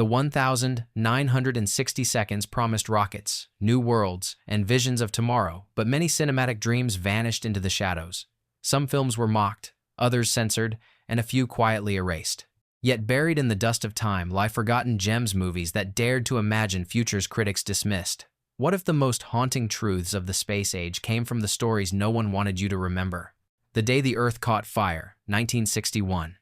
The 1,960 seconds promised rockets, new worlds, and visions of tomorrow, but many cinematic dreams vanished into the shadows. Some films were mocked, others censored, and a few quietly erased. Yet buried in the dust of time lie forgotten gems movies that dared to imagine futures critics dismissed. What if the most haunting truths of the space age came from the stories no one wanted you to remember? The Day the Earth Caught Fire, 1961.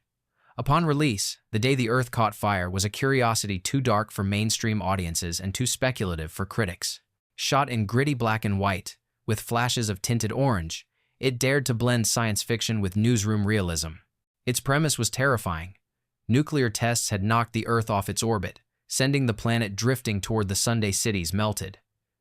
Upon release, The Day the Earth Caught Fire was a curiosity too dark for mainstream audiences and too speculative for critics. Shot in gritty black and white, with flashes of tinted orange, it dared to blend science fiction with newsroom realism. Its premise was terrifying. Nuclear tests had knocked the Earth off its orbit, sending the planet drifting toward the Sunday cities melted.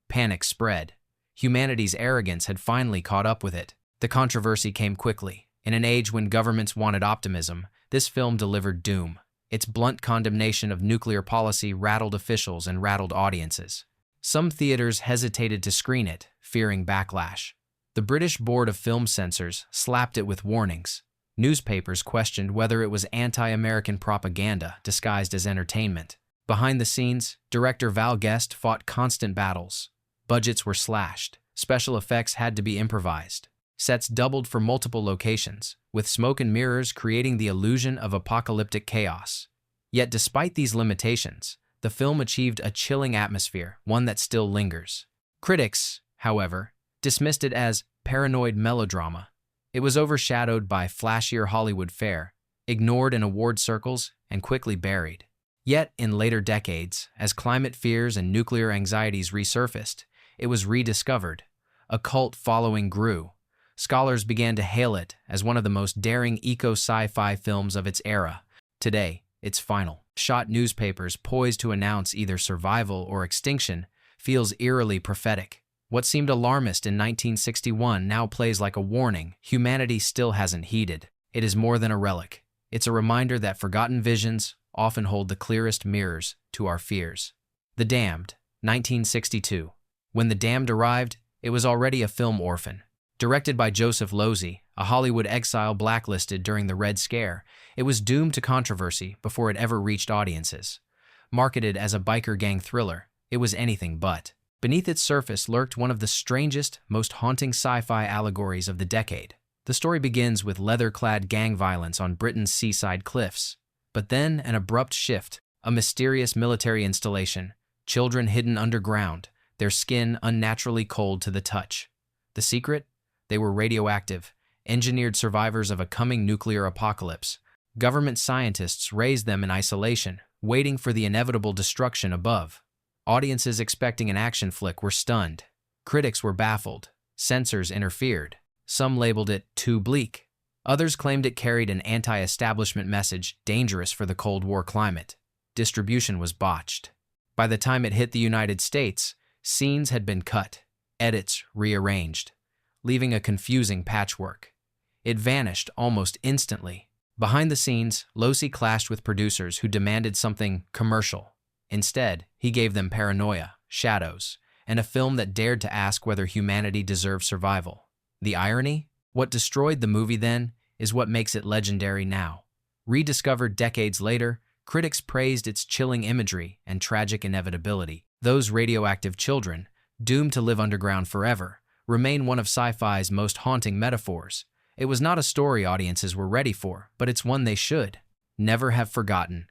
Panic spread. Humanity's arrogance had finally caught up with it. The controversy came quickly. In an age when governments wanted optimism, this film delivered doom. Its blunt condemnation of nuclear policy rattled officials and rattled audiences. Some theaters hesitated to screen it, fearing backlash. The British Board of Film Censors slapped it with warnings. Newspapers questioned whether it was anti-American propaganda disguised as entertainment. Behind the scenes, director Val Guest fought constant battles. Budgets were slashed. Special effects had to be improvised. Sets doubled for multiple locations, with smoke and mirrors creating the illusion of apocalyptic chaos. Yet despite these limitations, the film achieved a chilling atmosphere, one that still lingers. Critics, however, dismissed it as paranoid melodrama. It was overshadowed by flashier Hollywood fare, ignored in award circles, and quickly buried. Yet, in later decades, as climate fears and nuclear anxieties resurfaced, it was rediscovered. A cult following grew. Scholars began to hail it as one of the most daring eco-sci-fi films of its era. Today, its final shot newspapers poised to announce either survival or extinction feels eerily prophetic. What seemed alarmist in 1961 now plays like a warning humanity still hasn't heeded. It is more than a relic. It's a reminder that forgotten visions often hold the clearest mirrors to our fears. The Damned, 1962. When The Damned arrived, it was already a film orphan. Directed by Joseph Losey, a Hollywood exile blacklisted during the Red Scare, it was doomed to controversy before it ever reached audiences. Marketed as a biker gang thriller, it was anything but. Beneath its surface lurked one of the strangest, most haunting sci-fi allegories of the decade. The story begins with leather-clad gang violence on Britain's seaside cliffs. But then an abrupt shift, a mysterious military installation, children hidden underground, their skin unnaturally cold to the touch. The secret? They were radioactive, engineered survivors of a coming nuclear apocalypse. Government scientists raised them in isolation, waiting for the inevitable destruction above. Audiences expecting an action flick were stunned. Critics were baffled. Censors interfered. Some labeled it too bleak. Others claimed it carried an anti-establishment message dangerous for the Cold War climate. Distribution was botched. By the time it hit the United States, scenes had been cut, edits rearranged, leaving a confusing patchwork. It vanished almost instantly. Behind the scenes, Losey clashed with producers who demanded something commercial. Instead, he gave them paranoia, shadows, and a film that dared to ask whether humanity deserved survival. The irony? What destroyed the movie then is what makes it legendary now. Rediscovered decades later, critics praised its chilling imagery and tragic inevitability. Those radioactive children, doomed to live underground forever, remain one of sci-fi's most haunting metaphors. It was not a story audiences were ready for, but it's one they should never have forgotten.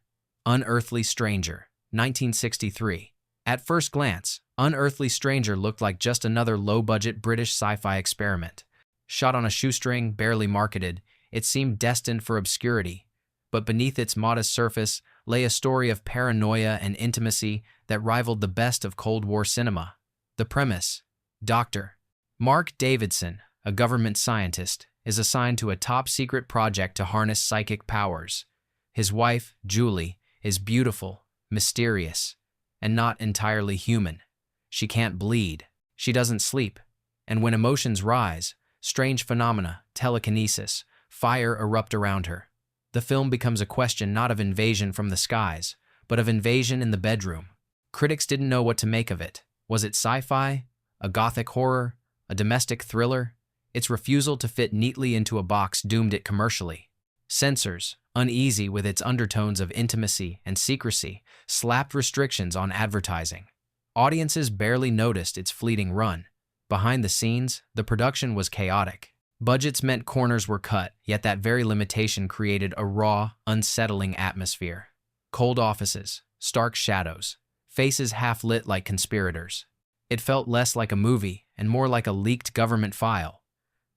Unearthly Stranger, 1963. At first glance, Unearthly Stranger looked like just another low-budget British sci-fi experiment. Shot on a shoestring, barely marketed, it seemed destined for obscurity. But beneath its modest surface lay a story of paranoia and intimacy that rivaled the best of Cold War cinema. The premise: Dr. Mark Davidson, a government scientist, is assigned to a top-secret project to harness psychic powers. His wife, Julie, is beautiful, mysterious, and not entirely human. She can't bleed. She doesn't sleep. And when emotions rise, strange phenomena, telekinesis, fire erupt around her. The film becomes a question not of invasion from the skies, but of invasion in the bedroom. Critics didn't know what to make of it. Was it sci-fi? A gothic horror? A domestic thriller? Its refusal to fit neatly into a box doomed it commercially. Censors, uneasy with its undertones of intimacy and secrecy, slapped restrictions on advertising. Audiences barely noticed its fleeting run. Behind the scenes, the production was chaotic. Budgets meant corners were cut, yet that very limitation created a raw, unsettling atmosphere. Cold offices, stark shadows, faces half-lit like conspirators. It felt less like a movie and more like a leaked government file.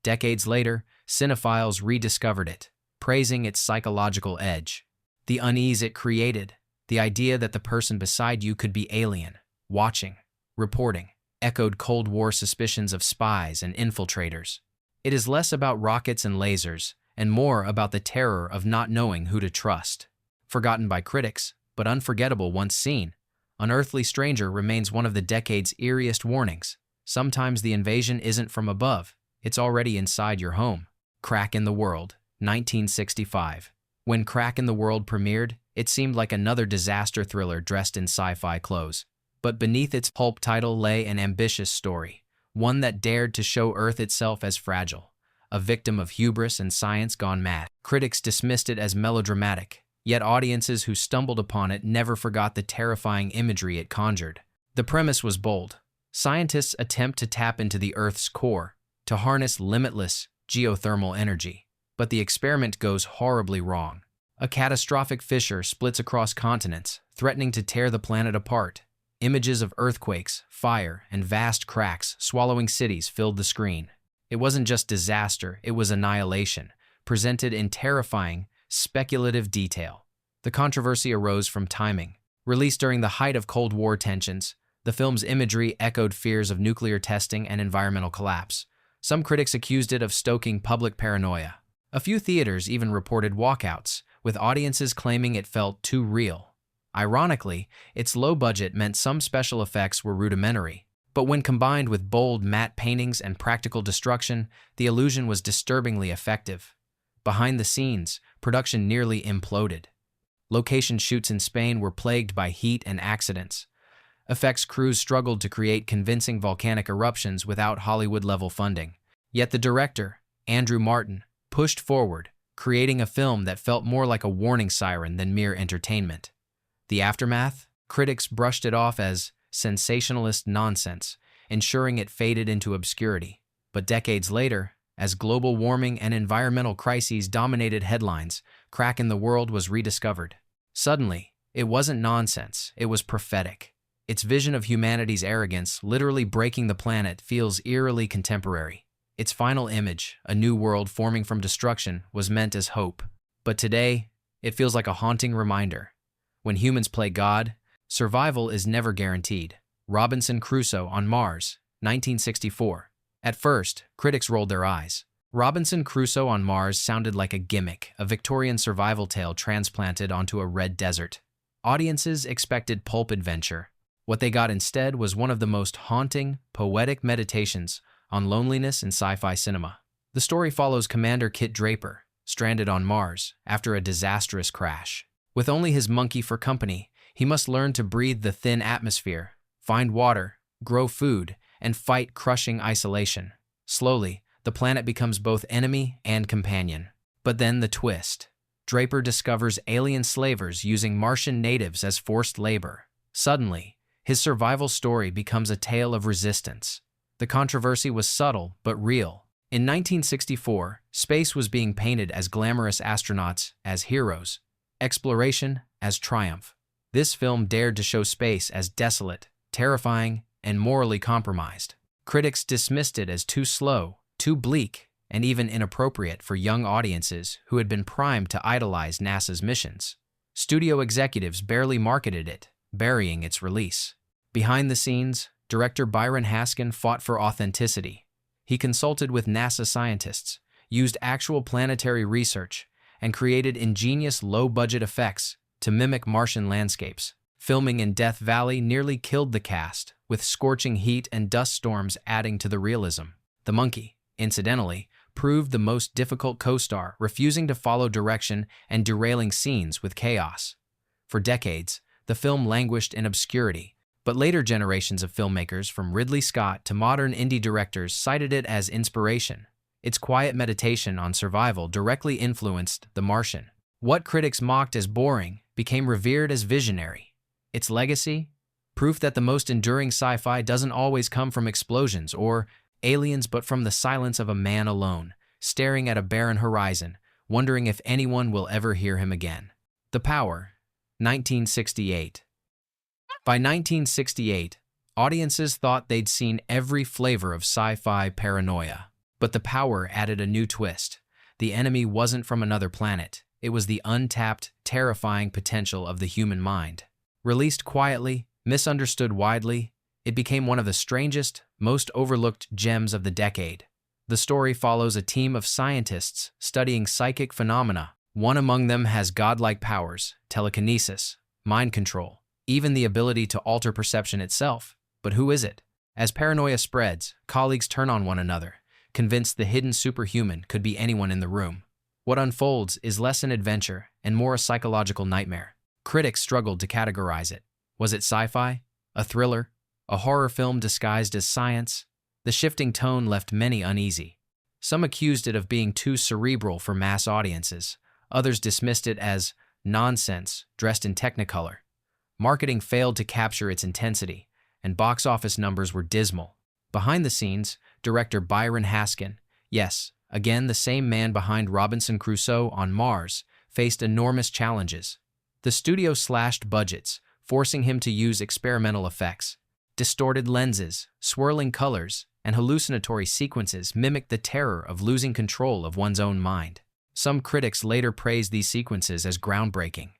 Decades later, cinephiles rediscovered it, praising its psychological edge. The unease it created, the idea that the person beside you could be alien, watching, reporting, echoed Cold War suspicions of spies and infiltrators. It is less about rockets and lasers, and more about the terror of not knowing who to trust. Forgotten by critics, but unforgettable once seen, Unearthly Stranger remains one of the decade's eeriest warnings. Sometimes the invasion isn't from above, it's already inside your home. Crack in the World, 1965. When Crack in the World premiered, it seemed like another disaster thriller dressed in sci-fi clothes. But beneath its pulp title lay an ambitious story, one that dared to show Earth itself as fragile, a victim of hubris and science gone mad. Critics dismissed it as melodramatic, yet audiences who stumbled upon it never forgot the terrifying imagery it conjured. The premise was bold. Scientists attempt to tap into the Earth's core, to harness limitless geothermal energy. But the experiment goes horribly wrong. A catastrophic fissure splits across continents, threatening to tear the planet apart. Images of earthquakes, fire, and vast cracks swallowing cities filled the screen. It wasn't just disaster, it was annihilation, presented in terrifying, speculative detail. The controversy arose from timing. Released during the height of Cold War tensions, the film's imagery echoed fears of nuclear testing and environmental collapse. Some critics accused it of stoking public paranoia. A few theaters even reported walkouts, with audiences claiming it felt too real. Ironically, its low budget meant some special effects were rudimentary, but when combined with bold matte paintings and practical destruction, the illusion was disturbingly effective. Behind the scenes, production nearly imploded. Location shoots in Spain were plagued by heat and accidents. Effects crews struggled to create convincing volcanic eruptions without Hollywood-level funding. Yet the director, Andrew Martin, pushed forward, creating a film that felt more like a warning siren than mere entertainment. The aftermath? Critics brushed it off as sensationalist nonsense, ensuring it faded into obscurity. But decades later, as global warming and environmental crises dominated headlines, Crack in the World was rediscovered. Suddenly, it wasn't nonsense, it was prophetic. Its vision of humanity's arrogance, literally breaking the planet, feels eerily contemporary. Its final image, a new world forming from destruction, was meant as hope. But today, it feels like a haunting reminder. When humans play God, survival is never guaranteed. Robinson Crusoe on Mars, 1964. At first, critics rolled their eyes. Robinson Crusoe on Mars sounded like a gimmick, a Victorian survival tale transplanted onto a red desert. Audiences expected pulp adventure. What they got instead was one of the most haunting, poetic meditations on loneliness in sci-fi cinema. The story follows Commander Kit Draper, stranded on Mars after a disastrous crash. With only his monkey for company, he must learn to breathe the thin atmosphere, find water, grow food, and fight crushing isolation. Slowly, the planet becomes both enemy and companion. But then the twist. Draper discovers alien slavers using Martian natives as forced labor. Suddenly, his survival story becomes a tale of resistance. The controversy was subtle but real. In 1964, space was being painted as glamorous astronauts, as heroes, exploration as triumph. This film dared to show space as desolate, terrifying, and morally compromised. Critics dismissed it as too slow, too bleak, and even inappropriate for young audiences who had been primed to idolize NASA's missions. Studio executives barely marketed it, burying its release. Behind the scenes, director Byron Haskin fought for authenticity. He consulted with NASA scientists, used actual planetary research, and created ingenious low-budget effects to mimic Martian landscapes. Filming in Death Valley nearly killed the cast, with scorching heat and dust storms adding to the realism. The monkey, incidentally, proved the most difficult co-star, refusing to follow direction and derailing scenes with chaos. For decades, the film languished in obscurity, but later generations of filmmakers, from Ridley Scott to modern indie directors, cited it as inspiration. Its quiet meditation on survival directly influenced The Martian. What critics mocked as boring became revered as visionary. Its legacy? Proof that the most enduring sci-fi doesn't always come from explosions or aliens but from the silence of a man alone, staring at a barren horizon, wondering if anyone will ever hear him again. The Power, 1968. By 1968, audiences thought they'd seen every flavor of sci-fi paranoia. But The Power added a new twist. The enemy wasn't from another planet. It was the untapped, terrifying potential of the human mind. Released quietly, misunderstood widely, it became one of the strangest, most overlooked gems of the decade. The story follows a team of scientists studying psychic phenomena. One among them has godlike powers, telekinesis, mind control, even the ability to alter perception itself. But who is it? As paranoia spreads, colleagues turn on one another, convinced the hidden superhuman could be anyone in the room. What unfolds is less an adventure and more a psychological nightmare. Critics struggled to categorize it. Was it sci-fi? A thriller? A horror film disguised as science? The shifting tone left many uneasy. Some accused it of being too cerebral for mass audiences. Others dismissed it as nonsense dressed in technicolor. Marketing failed to capture its intensity, and box office numbers were dismal. Behind the scenes, director Byron Haskin, yes, again the same man behind Robinson Crusoe on Mars, faced enormous challenges. The studio slashed budgets, forcing him to use experimental effects. Distorted lenses, swirling colors, and hallucinatory sequences mimicked the terror of losing control of one's own mind. Some critics later praised these sequences as groundbreaking.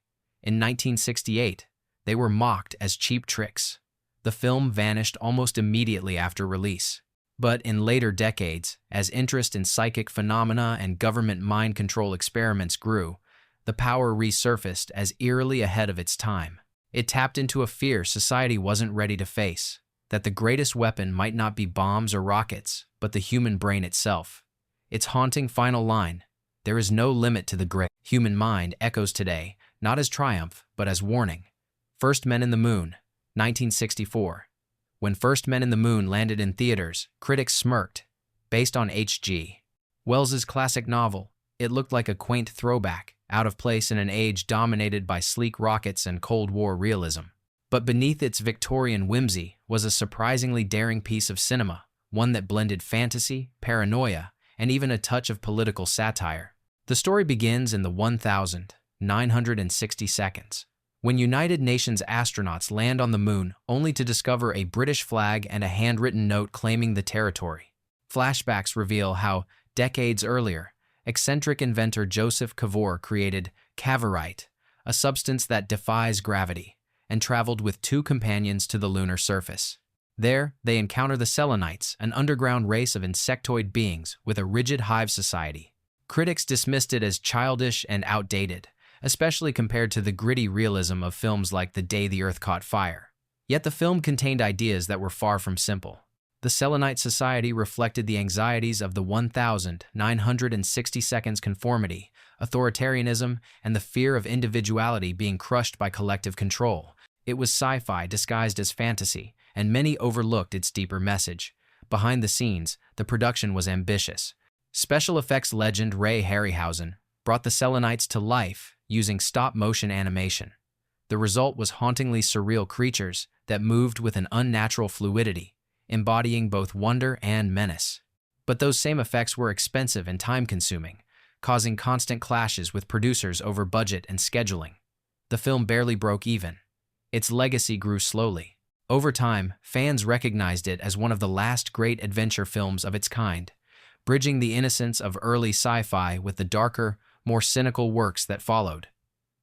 In 1968, they were mocked as cheap tricks. The film vanished almost immediately after release. But in later decades, as interest in psychic phenomena and government mind control experiments grew, The Power resurfaced as eerily ahead of its time. It tapped into a fear society wasn't ready to face, that the greatest weapon might not be bombs or rockets, but the human brain itself. Its haunting final line, "There is no limit to the great human mind," echoes today, not as triumph, but as warning. First Men in the Moon, 1964. When First Men in the Moon landed in theaters, critics smirked. Based on H.G. Wells's classic novel, it looked like a quaint throwback, out of place in an age dominated by sleek rockets and Cold War realism. But beneath its Victorian whimsy was a surprisingly daring piece of cinema, one that blended fantasy, paranoia, and even a touch of political satire. The story begins in the 1960 seconds, when United Nations astronauts land on the moon only to discover a British flag and a handwritten note claiming the territory. Flashbacks reveal how, decades earlier, eccentric inventor Joseph Cavor created cavorite, a substance that defies gravity, and traveled with two companions to the lunar surface. There, they encounter the Selenites, an underground race of insectoid beings with a rigid hive society. Critics dismissed it as childish and outdated, especially compared to the gritty realism of films like The Day the Earth Caught Fire. Yet the film contained ideas that were far from simple. The Selenite society reflected the anxieties of the 1960 seconds conformity, authoritarianism, and the fear of individuality being crushed by collective control. It was sci-fi disguised as fantasy, and many overlooked its deeper message. Behind the scenes, the production was ambitious. Special effects legend Ray Harryhausen brought the Selenites to life using stop-motion animation. The result was hauntingly surreal creatures that moved with an unnatural fluidity, embodying both wonder and menace. But those same effects were expensive and time-consuming, causing constant clashes with producers over budget and scheduling. The film barely broke even. Its legacy grew slowly. Over time, fans recognized it as one of the last great adventure films of its kind, bridging the innocence of early sci-fi with the darker, more cynical works that followed.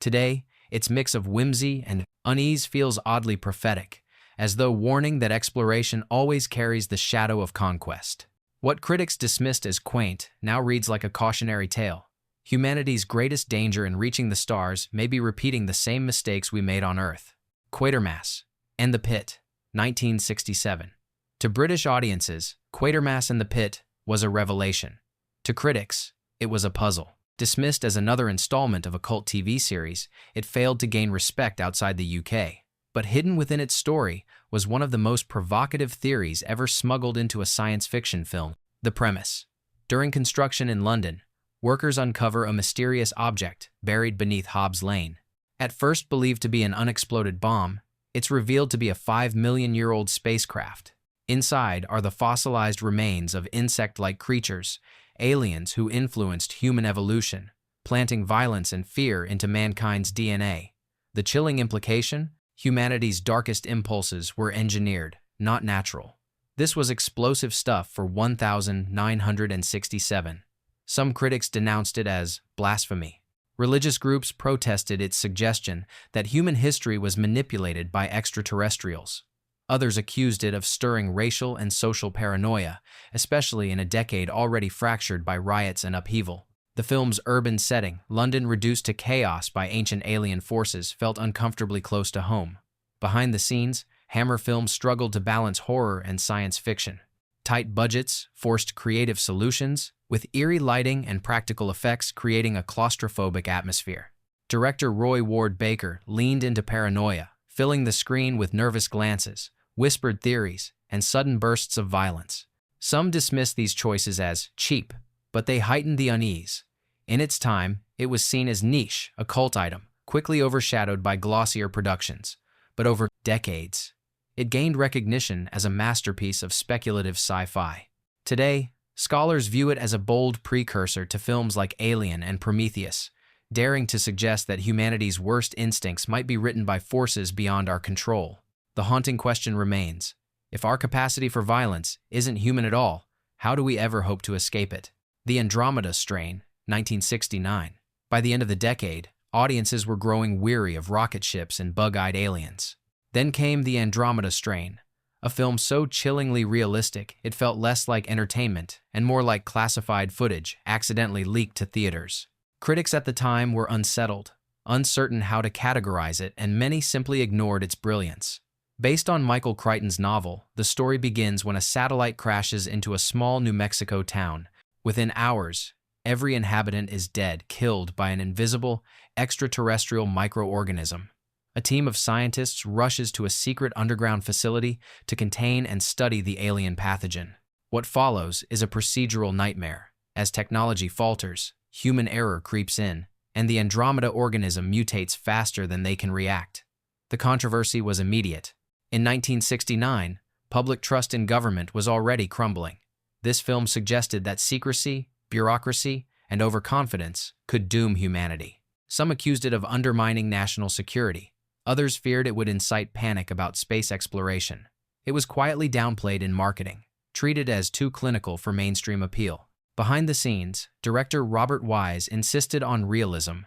Today, its mix of whimsy and unease feels oddly prophetic, as though warning that exploration always carries the shadow of conquest. What critics dismissed as quaint now reads like a cautionary tale. Humanity's greatest danger in reaching the stars may be repeating the same mistakes we made on Earth. Quatermass and the Pit, 1967. To British audiences, Quatermass and the Pit was a revelation. To critics, it was a puzzle. Dismissed as another installment of a cult TV series, it failed to gain respect outside the UK. But hidden within its story was one of the most provocative theories ever smuggled into a science fiction film. The premise. During construction in London, Workers uncover a mysterious object buried beneath Hobbs Lane. At first believed to be an unexploded bomb, it's revealed to be a 5 million-year-old spacecraft. Inside are the fossilized remains of insect-like creatures, aliens who influenced human evolution, planting violence and fear into mankind's DNA. The chilling implication? Humanity's darkest impulses were engineered, not natural. This was explosive stuff for 1967. Some critics denounced it as blasphemy. Religious groups protested its suggestion that human history was manipulated by extraterrestrials. Others accused it of stirring racial and social paranoia, especially in a decade already fractured by riots and upheaval. The film's urban setting, London reduced to chaos by ancient alien forces, felt uncomfortably close to home. Behind the scenes, Hammer Films struggled to balance horror and science fiction. Tight budgets forced creative solutions, with eerie lighting and practical effects creating a claustrophobic atmosphere. Director Roy Ward Baker leaned into paranoia, filling the screen with nervous glances, whispered theories, and sudden bursts of violence. Some dismissed these choices as cheap, but they heightened the unease. In its time, it was seen as niche, a cult item, quickly overshadowed by glossier productions. But over decades, it gained recognition as a masterpiece of speculative sci-fi. Today, scholars view it as a bold precursor to films like Alien and Prometheus, daring to suggest that humanity's worst instincts might be written by forces beyond our control. The haunting question remains: if our capacity for violence isn't human at all, how do we ever hope to escape it? The Andromeda Strain, 1969. By the end of the decade, audiences were growing weary of rocket ships and bug-eyed aliens. Then came The Andromeda Strain, a film so chillingly realistic it felt less like entertainment and more like classified footage accidentally leaked to theaters. Critics at the time were unsettled, uncertain how to categorize it, and many simply ignored its brilliance. Based on Michael Crichton's novel, the story begins when a satellite crashes into a small New Mexico town. Within hours, every inhabitant is dead, killed by an invisible, extraterrestrial microorganism. A team of scientists rushes to a secret underground facility to contain and study the alien pathogen. What follows is a procedural nightmare. As technology falters, human error creeps in, and the Andromeda organism mutates faster than they can react. The controversy was immediate. In 1969, public trust in government was already crumbling. This film suggested that secrecy, bureaucracy, and overconfidence could doom humanity. Some accused it of undermining national security. Others feared it would incite panic about space exploration. It was quietly downplayed in marketing, treated as too clinical for mainstream appeal. Behind the scenes, director Robert Wise insisted on realism.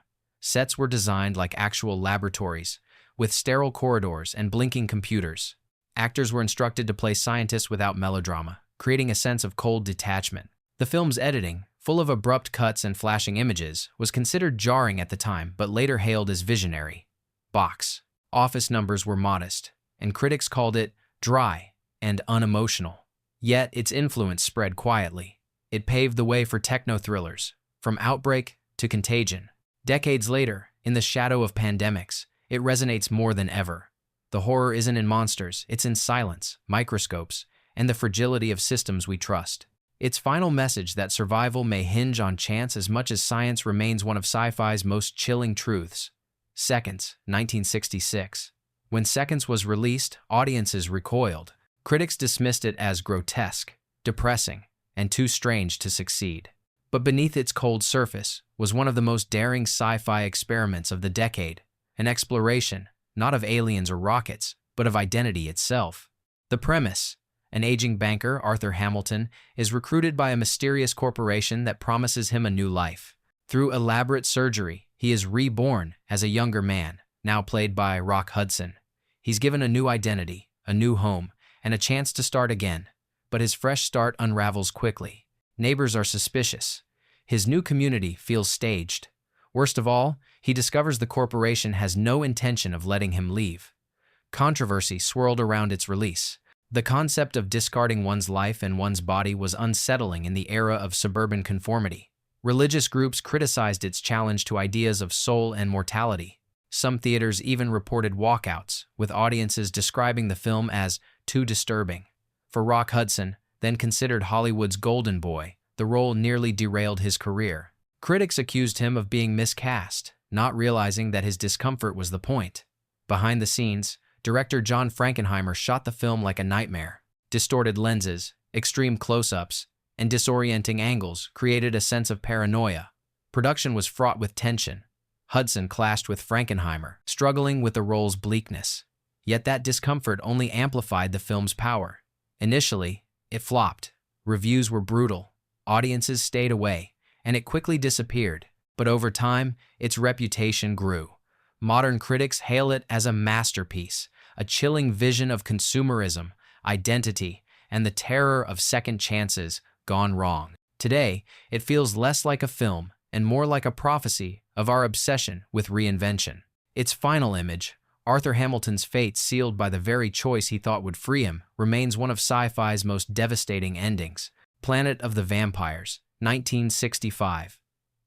Sets were designed like actual laboratories, with sterile corridors and blinking computers. Actors were instructed to play scientists without melodrama, creating a sense of cold detachment. The film's editing, full of abrupt cuts and flashing images, was considered jarring at the time but later hailed as visionary. Box office numbers were modest, and critics called it dry and unemotional. Yet its influence spread quietly. It paved the way for techno-thrillers, from Outbreak to Contagion. Decades later, in the shadow of pandemics, it resonates more than ever. The horror isn't in monsters, it's in silence, microscopes, and the fragility of systems we trust. Its final message that survival may hinge on chance as much as science remains one of sci-fi's most chilling truths. Seconds, 1966. When Seconds was released, audiences recoiled. Critics dismissed it as grotesque, depressing, and too strange to succeed. But beneath its cold surface was one of the most daring sci-fi experiments of the decade, an exploration, not of aliens or rockets, but of identity itself. The premise: an aging banker, Arthur Hamilton, is recruited by a mysterious corporation that promises him a new life. Through elaborate surgery, he is reborn as a younger man, now played by Rock Hudson. He's given a new identity, a new home, and a chance to start again. But his fresh start unravels quickly. Neighbors are suspicious. His new community feels staged. Worst of all, he discovers the corporation has no intention of letting him leave. Controversy swirled around its release. The concept of discarding one's life and one's body was unsettling in the era of suburban conformity. Religious groups criticized its challenge to ideas of soul and mortality. Some theaters even reported walkouts, with audiences describing the film as too disturbing. For Rock Hudson, then considered Hollywood's golden boy, the role nearly derailed his career. Critics accused him of being miscast, not realizing that his discomfort was the point. Behind the scenes, director John Frankenheimer shot the film like a nightmare. Distorted lenses, extreme close-ups, and disorienting angles created a sense of paranoia. Production was fraught with tension. Hudson clashed with Frankenheimer, struggling with the role's bleakness. Yet that discomfort only amplified the film's power. Initially, it flopped. Reviews were brutal. Audiences stayed away, and it quickly disappeared. But over time, its reputation grew. Modern critics hail it as a masterpiece, a chilling vision of consumerism, identity, and the terror of second chances gone wrong. Today, it feels less like a film and more like a prophecy of our obsession with reinvention. Its final image, Arthur Hamilton's fate sealed by the very choice he thought would free him, remains one of sci-fi's most devastating endings. Planet of the Vampires, 1965.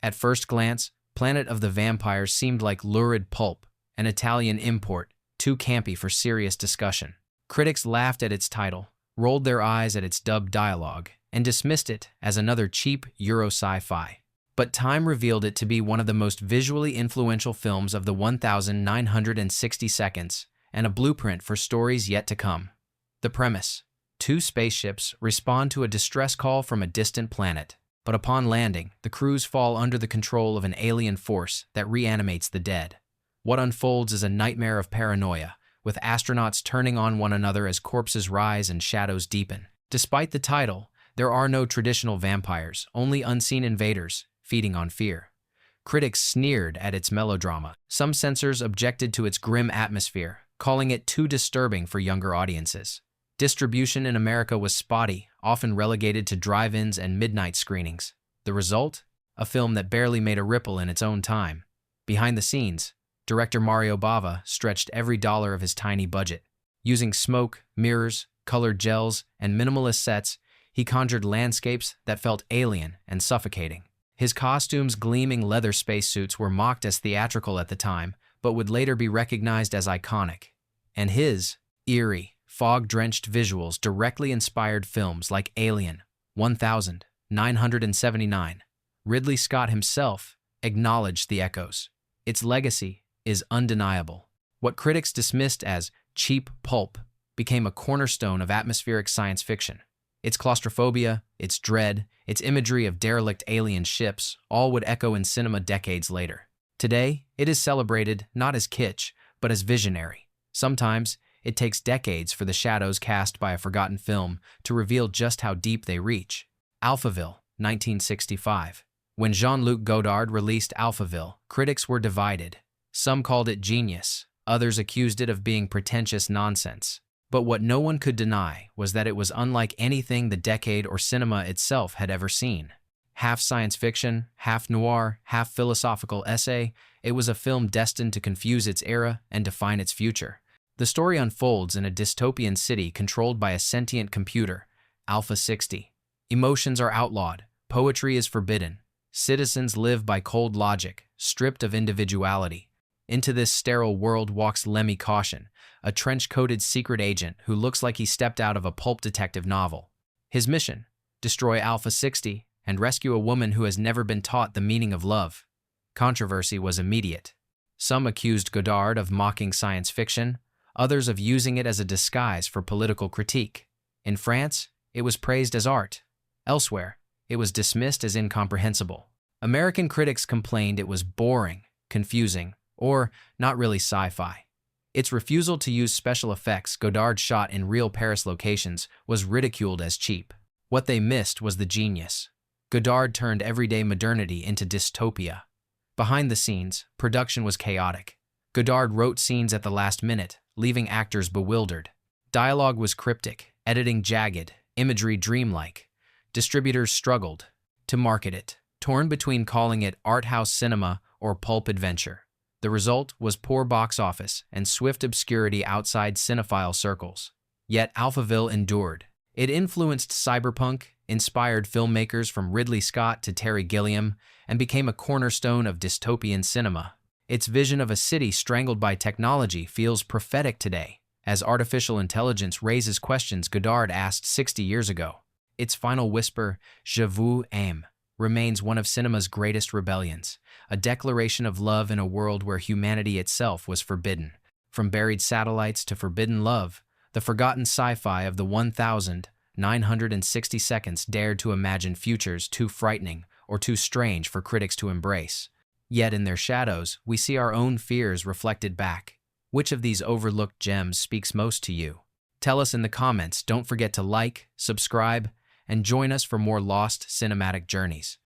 At first glance, Planet of the Vampires seemed like lurid pulp, an Italian import, too campy for serious discussion. Critics laughed at its title, rolled their eyes at its dubbed dialogue, and dismissed it as another cheap Euro sci-fi. But time revealed it to be one of the most visually influential films of the 1960 seconds, and a blueprint for stories yet to come. The premise: two spaceships respond to a distress call from a distant planet, but upon landing, the crews fall under the control of an alien force that reanimates the dead. What unfolds is a nightmare of paranoia, with astronauts turning on one another as corpses rise and shadows deepen. Despite the title, there are no traditional vampires, only unseen invaders, feeding on fear. Critics sneered at its melodrama. Some censors objected to its grim atmosphere, calling it too disturbing for younger audiences. Distribution in America was spotty, often relegated to drive-ins and midnight screenings. The result? A film that barely made a ripple in its own time. Behind the scenes, director Mario Bava stretched every dollar of his tiny budget. Using smoke, mirrors, colored gels, and minimalist sets, he conjured landscapes that felt alien and suffocating. His costumes' gleaming leather spacesuits were mocked as theatrical at the time, but would later be recognized as iconic. And his eerie, fog-drenched visuals directly inspired films like Alien, 1979. Ridley Scott himself acknowledged the echoes. Its legacy is undeniable. What critics dismissed as cheap pulp became a cornerstone of atmospheric science fiction. Its claustrophobia, its dread, its imagery of derelict alien ships all would echo in cinema decades later. Today, it is celebrated not as kitsch, but as visionary. Sometimes, it takes decades for the shadows cast by a forgotten film to reveal just how deep they reach. Alphaville, 1965. When Jean-Luc Godard released Alphaville, critics were divided. Some called it genius, others accused it of being pretentious nonsense. But what no one could deny was that it was unlike anything the decade or cinema itself had ever seen. Half science fiction, half noir, half philosophical essay, it was a film destined to confuse its era and define its future. The story unfolds in a dystopian city controlled by a sentient computer, Alpha 60. Emotions are outlawed, poetry is forbidden. Citizens live by cold logic, stripped of individuality. Into this sterile world walks Lemmy Caution, a trench-coated secret agent who looks like he stepped out of a pulp detective novel. His mission: destroy Alpha 60 and rescue a woman who has never been taught the meaning of love. Controversy was immediate. Some accused Godard of mocking science fiction, others of using it as a disguise for political critique. In France, it was praised as art. Elsewhere, it was dismissed as incomprehensible. American critics complained it was boring, confusing, or not really sci-fi. Its refusal to use special effects Godard shot in real Paris locations was ridiculed as cheap. What they missed was the genius. Godard turned everyday modernity into dystopia. Behind the scenes, production was chaotic. Godard wrote scenes at the last minute, leaving actors bewildered. Dialogue was cryptic, editing jagged, imagery dreamlike. Distributors struggled to market it, torn between calling it art house cinema or pulp adventure. The result was poor box office and swift obscurity outside cinephile circles. Yet Alphaville endured. It influenced cyberpunk, inspired filmmakers from Ridley Scott to Terry Gilliam, and became a cornerstone of dystopian cinema. Its vision of a city strangled by technology feels prophetic today, as artificial intelligence raises questions Godard asked 60 years ago. Its final whisper, "Je vous aime," remains one of cinema's greatest rebellions, a declaration of love in a world where humanity itself was forbidden. From buried satellites to forbidden love, the forgotten sci-fi of the 1,960 seconds dared to imagine futures too frightening or too strange for critics to embrace. Yet in their shadows, we see our own fears reflected back. Which of these overlooked gems speaks most to you? Tell us in the comments. Don't forget to like, subscribe, and join us for more lost cinematic journeys.